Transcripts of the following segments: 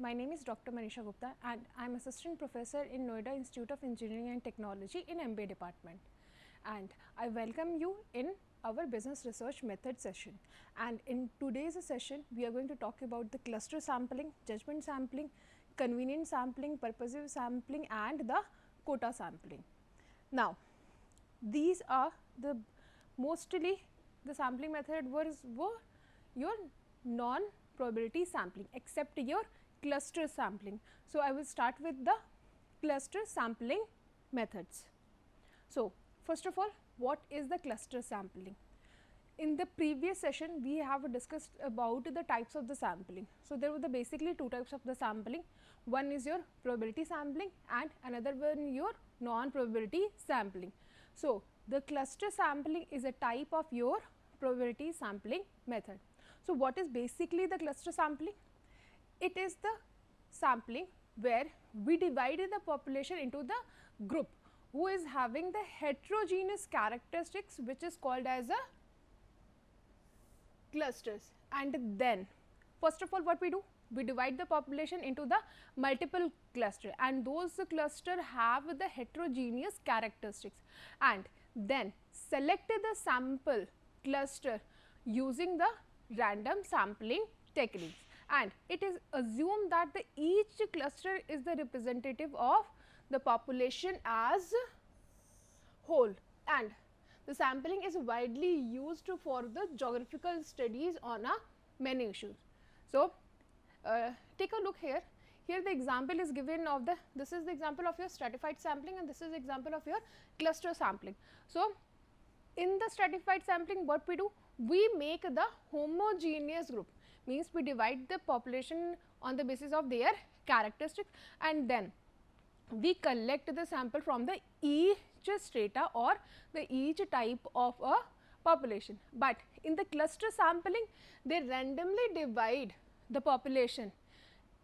My name is Dr. Manisha Gupta and I am Assistant Professor in Noida Institute of Engineering and Technology in MBA department. And I welcome you in our business research method session. And in today's session, we are going to talk about the cluster sampling, judgment sampling, convenient sampling, purposive sampling and the quota sampling. Now, these are the mostly the sampling method were your non-probability sampling except your cluster sampling. So, I will start with the cluster sampling methods. So, first of all, what is the cluster sampling? In the previous session, we have discussed about the types of the sampling. So, there were basically two types of the sampling. One is your probability sampling and another one your non-probability sampling. So, the cluster sampling is a type of your probability sampling method. So, what is basically the cluster sampling? It is the sampling where we divided the population into the group who is having the heterogeneous characteristics, which is called as a clusters. And then first of all, what we do? We divide the population into the multiple cluster and those cluster have the heterogeneous characteristics, and then select the sample cluster using the random sampling techniques, and it is assumed that each cluster is the representative of the population as whole, and the sampling is widely used for the geographical studies on many issues. So, take a look here. Here the example is given of this is the example of your stratified sampling and this is the example of your cluster sampling. So, in the stratified sampling, what we do? We make the homogeneous group, means we divide the population on the basis of their characteristics and then we collect the sample from the each strata or the each type of a population. But in the cluster sampling, they randomly divide the population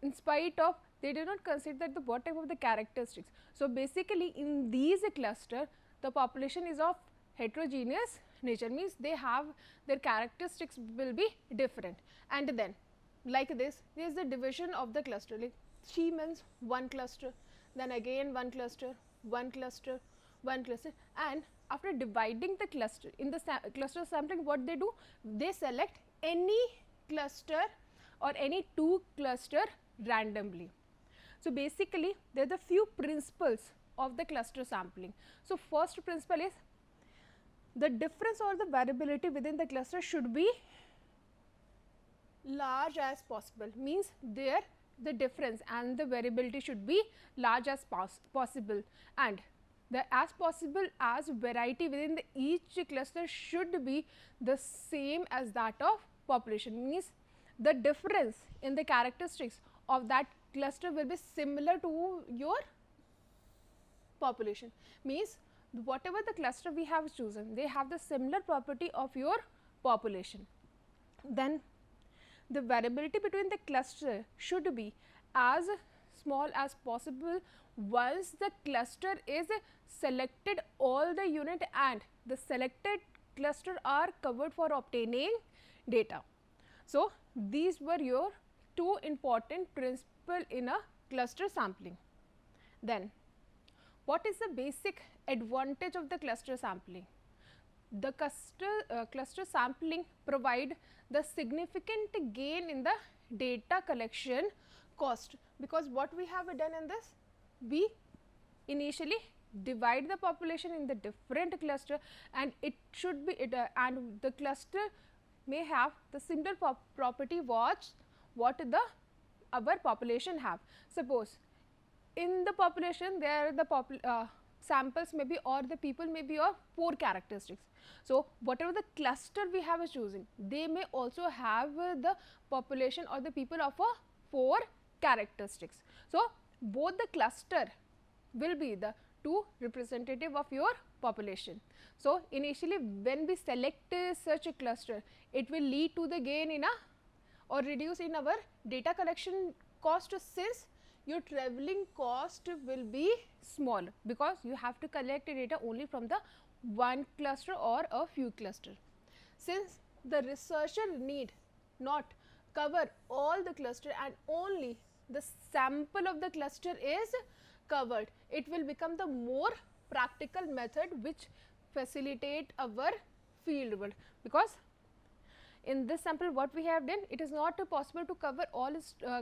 in spite of they do not consider the what type of the characteristics. So, basically in these cluster, the population is of heterogeneous nature, means they have their characteristics will be different, and then like this there is the division of the cluster, like she means one cluster, then again one cluster, one cluster, one cluster, and after dividing the cluster in the cluster sampling, what they do? They select any cluster or any two cluster randomly. So, basically there are the few principles of the cluster sampling. So, first principle is the difference or the variability within the cluster should be large as possible, means there the difference and the variability should be large as possible, and the as possible as variety within each cluster should be the same as that of population, means the difference in the characteristics of that cluster will be similar to your population, means whatever the cluster we have chosen, they have the similar property of your population. Then the variability between the cluster should be as small as possible once the cluster is selected all the unit and the selected cluster are covered for obtaining data. So, these were your two important principles in a cluster sampling. Then what is the basic advantage of the cluster sampling? The cluster sampling provide the significant gain in the data collection cost, because what we have done in this, we initially divide the population in the different cluster and it should be and the cluster may have the similar property what our population have. Suppose in the population there the samples may be or the people may be of 4 characteristics. So, whatever the cluster we have choosing, they may also have the population or the people of 4 characteristics. So, both the cluster will be the two representative of your population. So, initially when we select such a cluster, it will lead to the gain in or reduce in our data collection cost, since your traveling cost will be small, because you have to collect data only from the one cluster or a few cluster. Since the researcher need not cover all the cluster and only the sample of the cluster is covered, it will become the more practical method which facilitate our field work, because in this sample what we have done, it is not possible to cover all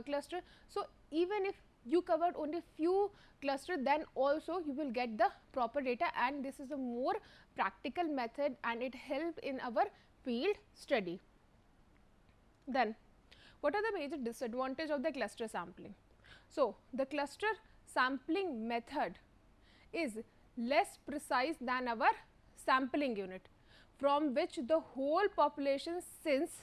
cluster. So even if you covered only few cluster, then also you will get the proper data, and this is a more practical method and it help in our field study. Then what are the major disadvantage of the cluster sampling? So the cluster sampling method is less precise than our sampling unit, from which the whole population, since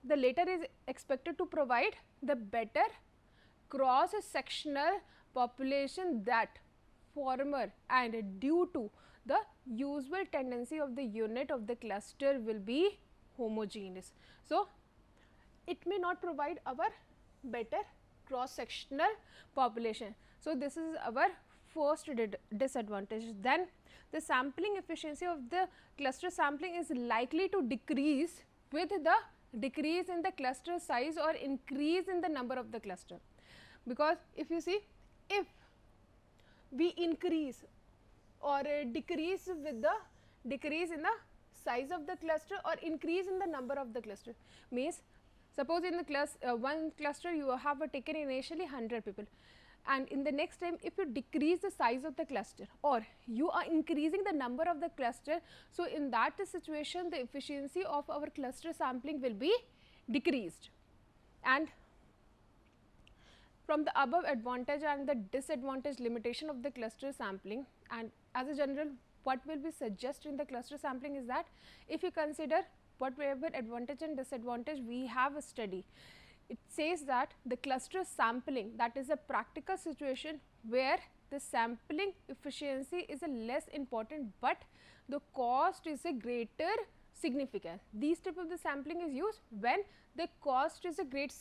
the latter is expected to provide the better cross sectional population that former, and due to the usual tendency of the unit of the cluster will be homogeneous. So it may not provide our better cross sectional population. So this is our first disadvantage. Then the sampling efficiency of the cluster sampling is likely to decrease with the decrease in the cluster size or increase in the number of the cluster, because if you see, if we increase or decrease with the decrease in the size of the cluster or increase in the number of the cluster, means suppose in the one cluster you have taken initially 100 people, and in the next time if you decrease the size of the cluster or you are increasing the number of the cluster, so in that situation the efficiency of our cluster sampling will be decreased. And from the above advantage and the disadvantage limitation of the cluster sampling, and as a general what will be suggested in the cluster sampling is that if you consider whatever advantage and disadvantage we have a study, it says that the cluster sampling, that is a practical situation where the sampling efficiency is a less important, but the cost is a greater significance. These type of the sampling is used when the cost is a great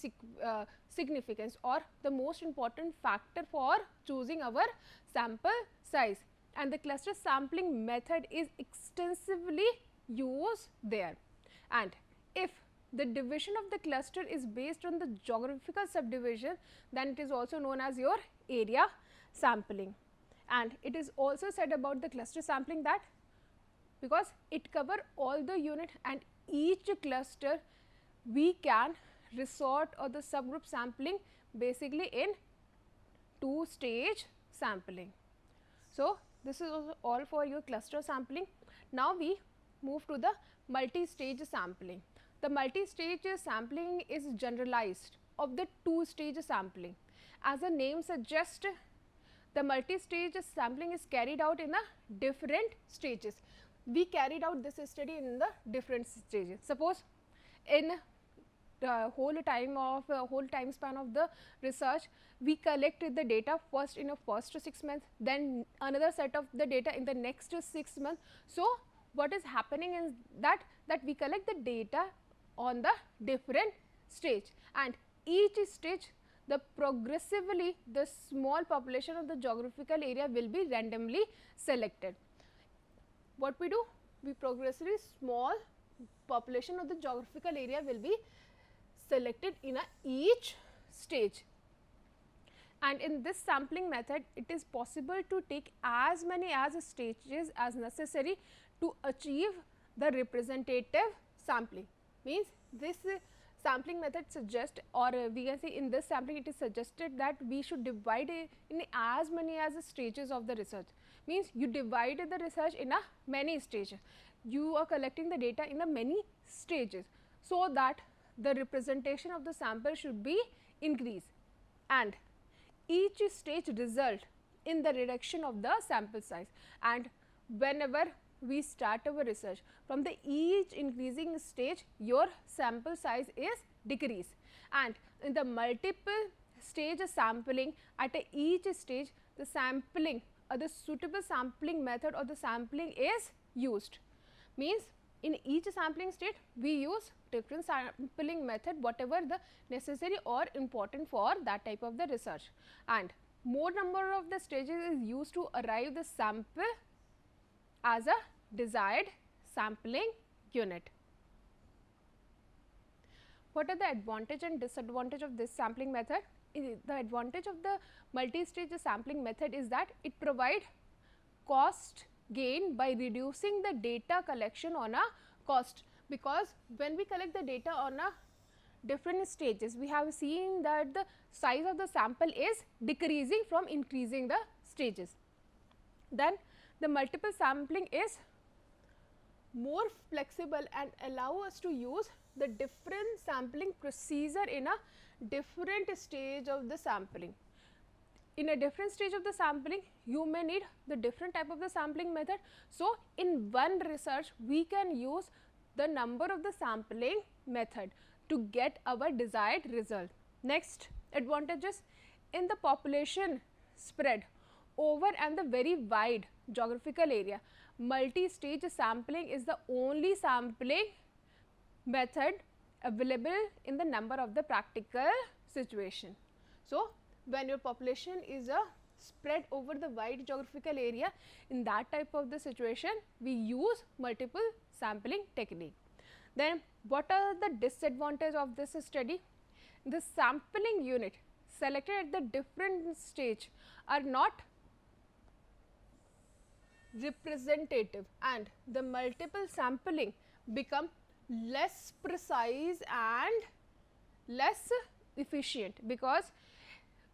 significance or the most important factor for choosing our sample size, and the cluster sampling method is extensively used there. And if the division of the cluster is based on the geographical subdivision, then it is also known as your area sampling. And it is also said about the cluster sampling that because it cover all the unit and each cluster, we can resort or the subgroup sampling basically in two-stage sampling. So this is also all for your cluster sampling. Now we move to the multi-stage sampling. The multi-stage sampling is generalized of the two-stage sampling. As the name suggests, the multi-stage sampling is carried out in the different stages. We carried out this study in the different stages. Suppose in the whole time span of the research, we collected the data first in a first 6 months, then another set of the data in the next 6 months. So what is happening is that we collect the data on the different stage, and each stage the progressively the small population of the geographical area will be randomly selected. What we do? We progressively small population of the geographical area will be selected in each stage. And in this sampling method, it is possible to take as many as stages as necessary to achieve the representative sampling. Means this sampling method suggests, or we can say in this sampling it is suggested that we should divide it in as many as stages of the research. Means you divide the research in many stages. You are collecting the data in many stages, so that the representation of the sample should be increased, and each stage result in the reduction of the sample size. And whenever we start our research, from the each increasing stage your sample size is decreased, and in the multiple stage sampling, at each stage the sampling or the suitable sampling method or the sampling is used. Means in each sampling state we use different sampling method, whatever the necessary or important for that type of the research, and more number of the stages is used to arrive the sample as a desired sampling unit. What are the advantage and disadvantage of this sampling method? The advantage of the multi-stage sampling method is that it provides cost gain by reducing the data collection on a cost, because when we collect the data on a different stages, we have seen that the size of the sample is decreasing from increasing the stages. Then the multiple sampling is more flexible and allow us to use the different sampling procedure in a different stage of the sampling. In a different stage of the sampling, you may need the different type of the sampling method. So, in one research, we can use the number of the sampling method to get our desired result. Next advantages, in the population spread over and the very wide geographical area, multi-stage sampling is the only sampling method available in the number of the practical situation. So, when your population is spread over the wide geographical area, in that type of the situation, we use multiple sampling technique. Then what are the disadvantages of this study? The sampling unit selected at the different stage are not representative, and the multiple sampling become less precise and less efficient, because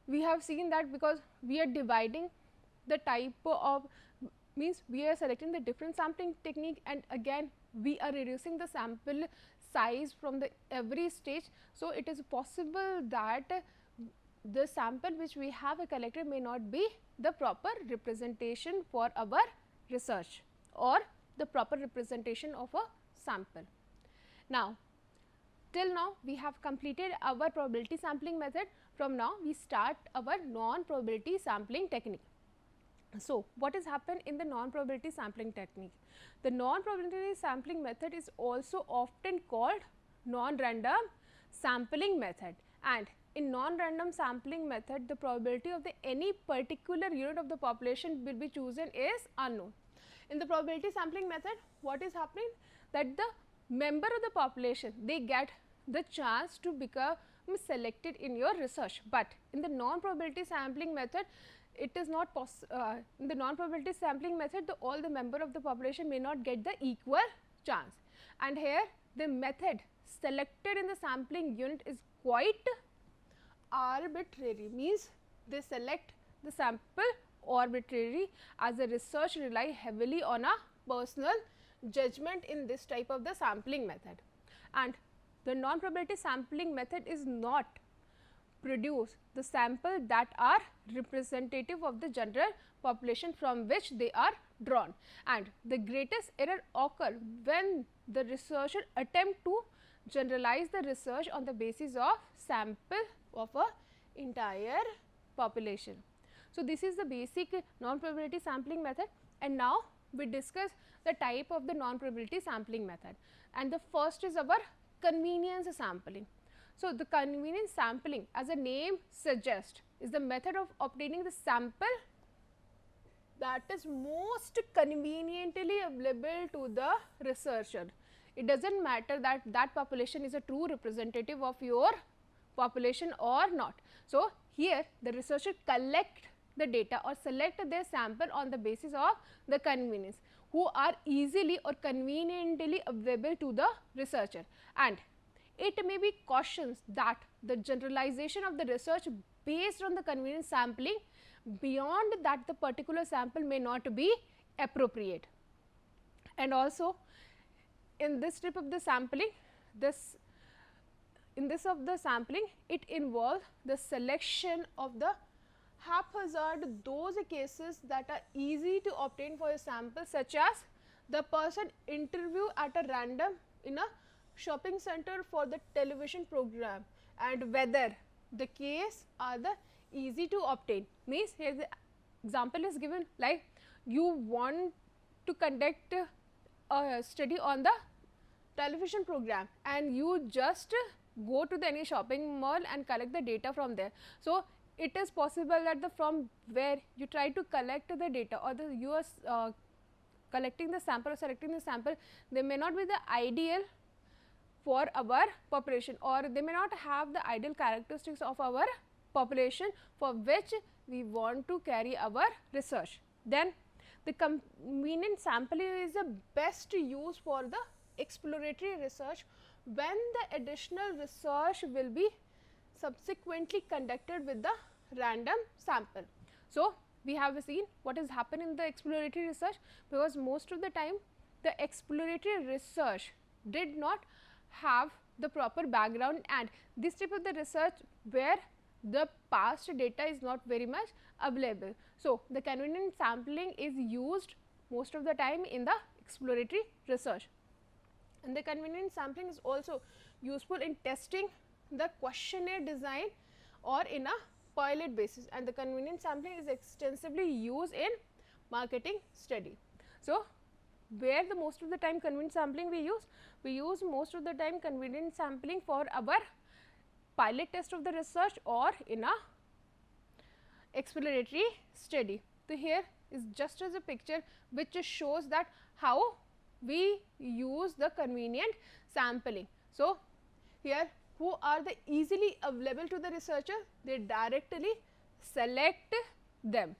we have seen that because we are dividing the type of, means we are selecting the different sampling technique, and again we are reducing the sample size from the every stage. So, it is possible that the sample which we have collected may not be the proper representation for our research or the proper representation of a sample. Now, till now we have completed our probability sampling method. From now we start our non-probability sampling technique. So, what has happened in the non-probability sampling technique? The non-probability sampling method is also often called non-random sampling method, and in non-random sampling method, the probability of the any particular unit of the population will be chosen is unknown. In the probability sampling method, what is happening, that the member of the population, they get the chance to become selected in your research, but in the non-probability sampling method, it is not possible. In the non-probability sampling method, all the member of the population may not get the equal chance, and here the method selected in the sampling unit is quite arbitrary, means they select the sample arbitrarily, as the research rely heavily on a personal judgment in this type of the sampling method. And the non-probability sampling method is not produce the sample that are representative of the general population from which they are drawn, and the greatest error occur when the researcher attempt to generalize the research on the basis of sample of a entire population. So, this is the basic non-probability sampling method, and now we discuss the type of the non-probability sampling method, and the first is our convenience sampling. So, the convenience sampling, as the name suggests, is the method of obtaining the sample that is most conveniently available to the researcher. It does not matter that that population is a true representative of your population or not. So, here the researcher collect the data or select their sample on the basis of the convenience, who are easily or conveniently available to the researcher, and it may be cautions that the generalization of the research based on the convenience sampling beyond that the particular sample may not be appropriate. And also in this type of the sampling, it involves the selection of the haphazard those cases that are easy to obtain for a sample, such as the person interviewed at a random in a shopping center for the television program, and whether the case are the easy to obtain. Means here the example is given, like you want to conduct a study on the television program and you just go to the any shopping mall and collect the data from there. So, it is possible that the from where you try to collect the data, or the you are collecting the sample or selecting the sample, they may not be the ideal for our population, or they may not have the ideal characteristics of our population for which we want to carry our research. Then the convenient sampling is the best use for the exploratory research when the additional research will be subsequently conducted with the random sample. So, we have seen what has happened in the exploratory research, because most of the time the exploratory research did not have the proper background, and this type of the research where the past data is not very much available. So, the convenient sampling is used most of the time in the exploratory research, and the convenient sampling is also useful in testing the questionnaire design or in a pilot basis, and the convenient sampling is extensively used in marketing study. So, where the most of the time convenient sampling we use most of the time convenient sampling for our pilot test of the research or in a exploratory study. So, here is just as a picture which shows that how we use the convenient sampling. So, here who are the easily available to the researcher, they directly select them,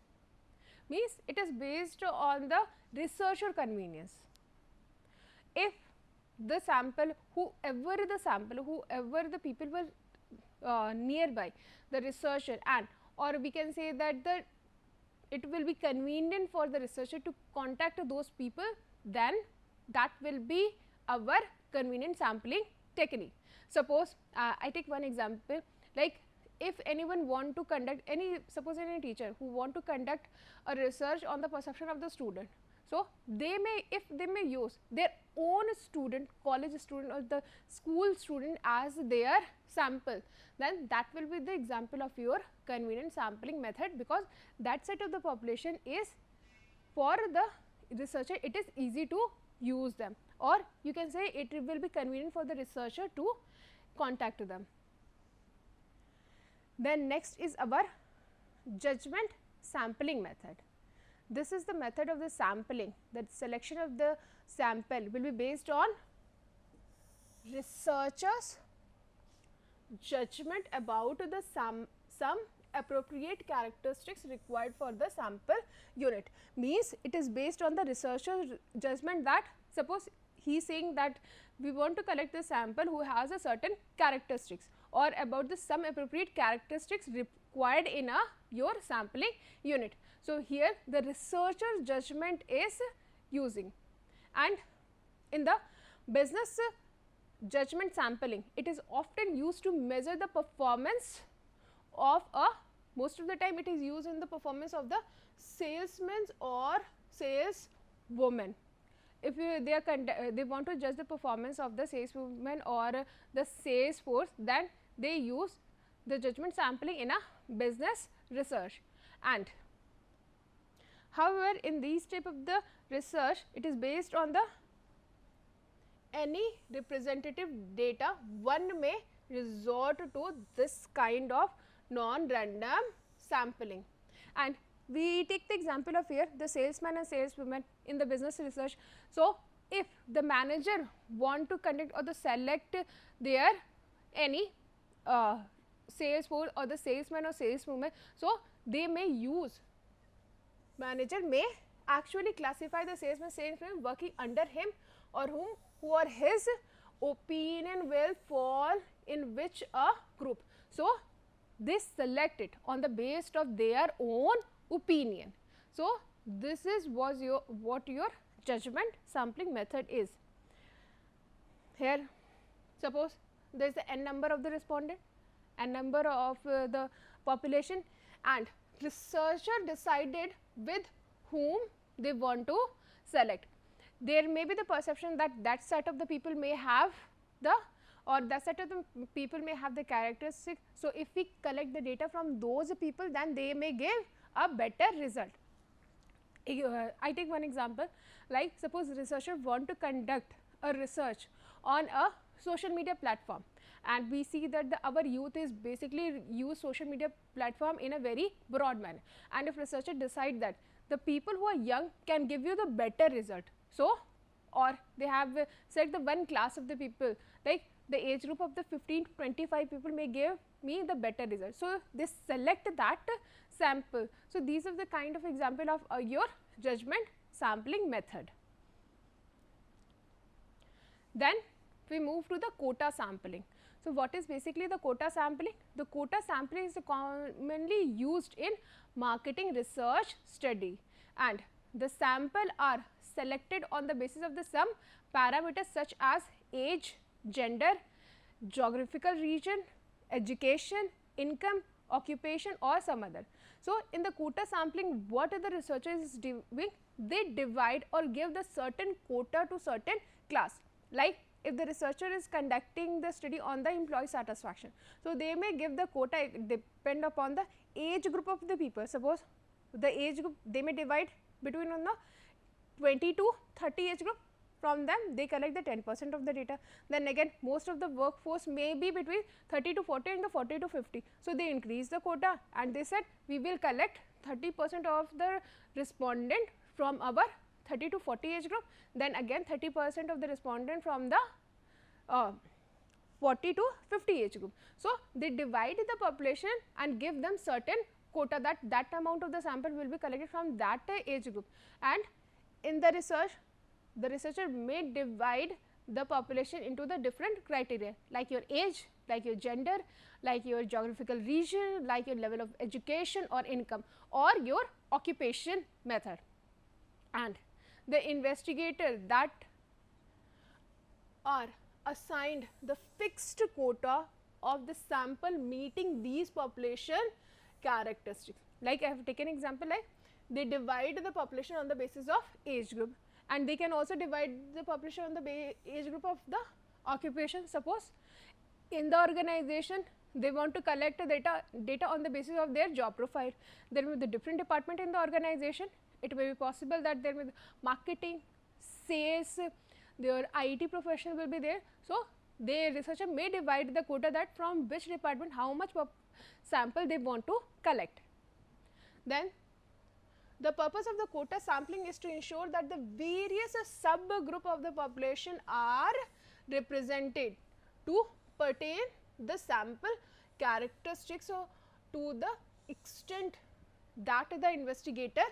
means it is based on the researcher convenience. If the sample, whoever the people were nearby the researcher, and or we can say that it will be convenient for the researcher to contact those people, then that will be our convenient sampling technique. Suppose I take one example, like if anyone want to conduct suppose any teacher who want to conduct a research on the perception of the student. So, they may use their own student, college student or the school student as their sample, then that will be the example of your convenient sampling method, because that set of the population is for the researcher, it is easy to use them, or you can say it will be convenient for the researcher to contact them. Then next is our judgment sampling method. This is the method of the sampling. The selection of the sample will be based on researchers' judgment about the some appropriate characteristics required for the sample unit. Means it is based on the researcher's judgment that suppose he is saying that we want to collect the sample who has a certain characteristics, or about the some appropriate characteristics required in your sampling unit. So, here the researcher's judgment is using, and in the business judgment sampling, it is often used to measure the performance of most of the time it is used in the performance of the salesmen or saleswoman. If they want to judge the performance of the saleswoman or the sales force, then they use the judgment sampling in a business research. And however, in these type of the research, it is based on the any representative data, one may resort to this kind of non-random sampling. And we take the example of here the salesman and saleswoman in the business research. So, if the manager want to conduct or to select their any sales force or the salesman or saleswoman, so they may use, manager may actually classify the salesman working under him or who are his opinion will fall in which a group. So, they select it on the basis of their own opinion. So, this is what your judgment sampling method is. Here suppose there is the n number of the respondent, n number of the population, and researcher decided with whom they want to select. There may be the perception that that set of the people may have the, or that set of the people may have the characteristics. So, if we collect the data from those people, then they may give a better result. I take one example, like suppose researcher want to conduct a research on a social media platform, and we see that our youth is basically use social media platform in a very broad manner, and if researcher decide that the people who are young can give you the better result, so or they have set the one class of the people, like the age group of the 15 to 25 people may give me the better result. So, they select that sample. So, these are the kind of example of your judgment sampling method. Then we move to the quota sampling. So, what is basically the quota sampling? The quota sampling is commonly used in marketing research study, and the sample are selected on the basis of the some parameters such as age, gender, geographical region, education, income, occupation or some other. So, in the quota sampling, what the researcher is doing? They divide or give the certain quota to certain class. Like if the researcher is conducting the study on the employee satisfaction, so they may give the quota depend upon the age group of the people. Suppose the age group, they may divide between on the 20 to 30 age group, from them they collect the 10% of the data. Then again most of the workforce may be between 30 to 40 and the 40 to 50. So, they increase the quota and they said we will collect 30% of the respondent from our 30 to 40 age group, then again 30% of the respondent from the 40 to 50 age group. So, they divide the population and give them certain quota, that amount of the sample will be collected from that age group. And in the research, the researcher may divide the population into the different criteria like your age, like your gender, like your geographical region, like your level of education or income or your occupation method. And the investigator that are assigned the fixed quota of the sample meeting these population characteristics. Like I have taken example, like they divide the population on the basis of age group, and they can also divide the population on the age group of the occupation. Suppose in the organization they want to collect data on the basis of their job profile. There will be the different department in the organization. It may be possible that there will be marketing, sales, their IT professional will be there. So, the researcher may divide the quota that from which department how much sample they want to collect. Then the purpose of the quota sampling is to ensure that the various subgroup of the population are represented to pertain the sample characteristics to the extent that the investigator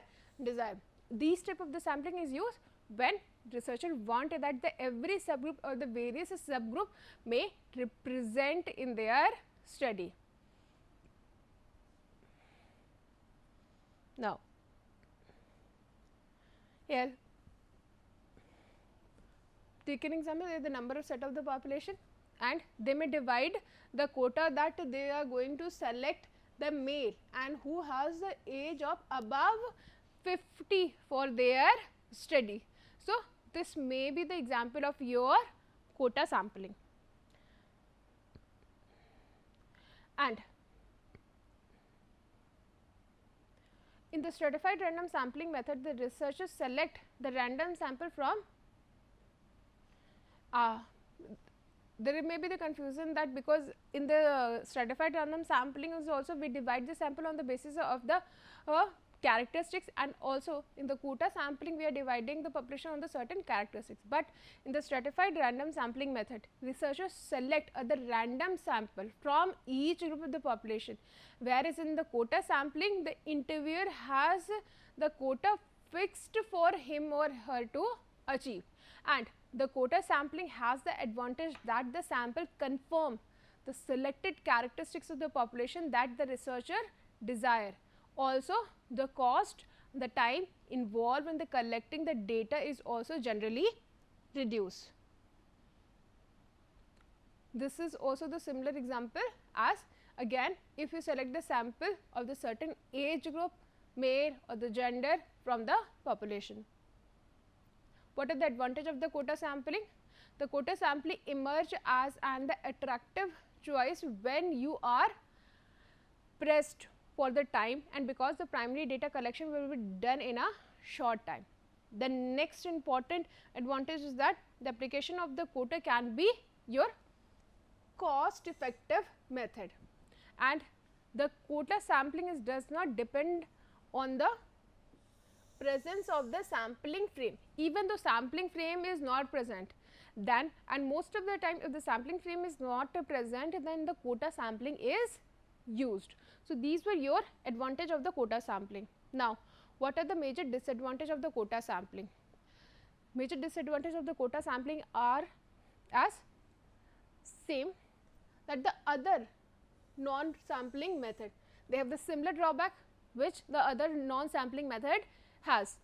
desire. These type of the sampling is used when researcher want that the every subgroup or the various subgroup may represent in their study. Now, here take an example, the number of set of the population, and they may divide the quota that they are going to select the male and who has the age of above 50 for their study. So, this may be the example of your quota sampling. And in the stratified random sampling method, the researchers select the random sample from there may be the confusion that because in the stratified random sampling is also we divide the sample on the basis of the characteristics, and also in the quota sampling we are dividing the population on the certain characteristics. But in the stratified random sampling method, researchers select the random sample from each group of the population, whereas in the quota sampling the interviewer has the quota fixed for him or her to achieve. And the quota sampling has the advantage that the sample confirm the selected characteristics of the population that the researcher desire. Also, the cost, the time involved in the collecting the data is also generally reduced. This is also the similar example as again if you select the sample of the certain age group, male or the gender from the population. What is the advantage of the quota sampling? The quota sampling emerge as an attractive choice when you are pressed for the time, and because the primary data collection will be done in a short time. The next important advantage is that the application of the quota can be your cost effective method, and the quota sampling does not depend on the presence of the sampling frame. Even though sampling frame is not present, Then, and most of the time if the sampling frame is not present, then the quota sampling is used. So, these were your advantage of the quota sampling. Now, what are the major disadvantage of the quota sampling? Major disadvantage of the quota sampling are as same, that the other non-sampling method, they have the similar drawback which the other non-sampling method has,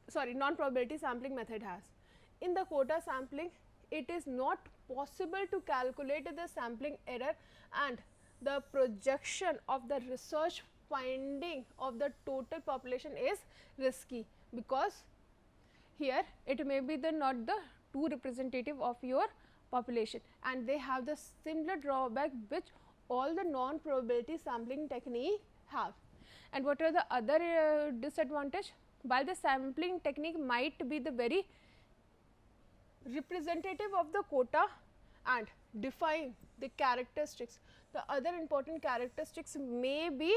sorry, non-probability sampling method has. In the quota sampling, it is not possible to calculate the sampling error, and the projection of the research finding of the total population is risky, because here it may be the not the too representative of your population, and they have the similar drawback which all the non-probability sampling technique have. And what are the other disadvantage? While the sampling technique might be the very representative of the quota and define the characteristics, the other important characteristics may be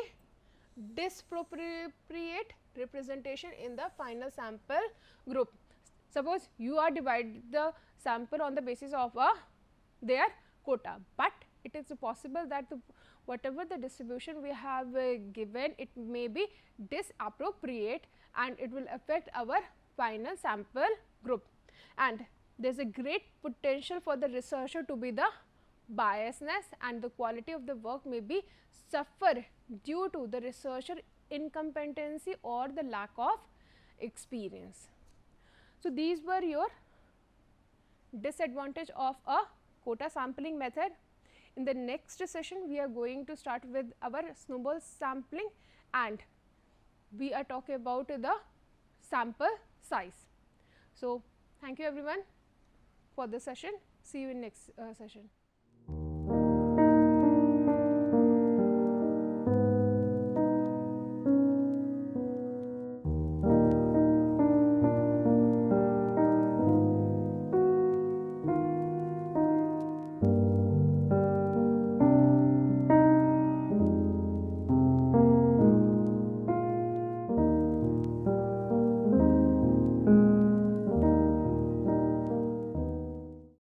disappropriate representation in the final sample group. Suppose you are divided the sample on the basis of their quota, but it is possible that whatever the distribution we have given, it may be disappropriate and it will affect our final sample group. And there is a great potential for the researcher to be the biasness, and the quality of the work may be suffer due to the researcher incompetency or the lack of experience. So, these were your disadvantage of a quota sampling method. In the next session, we are going to start with our snowball sampling, and we are talking about the sample size. So, thank you everyone for this session. See you in next session.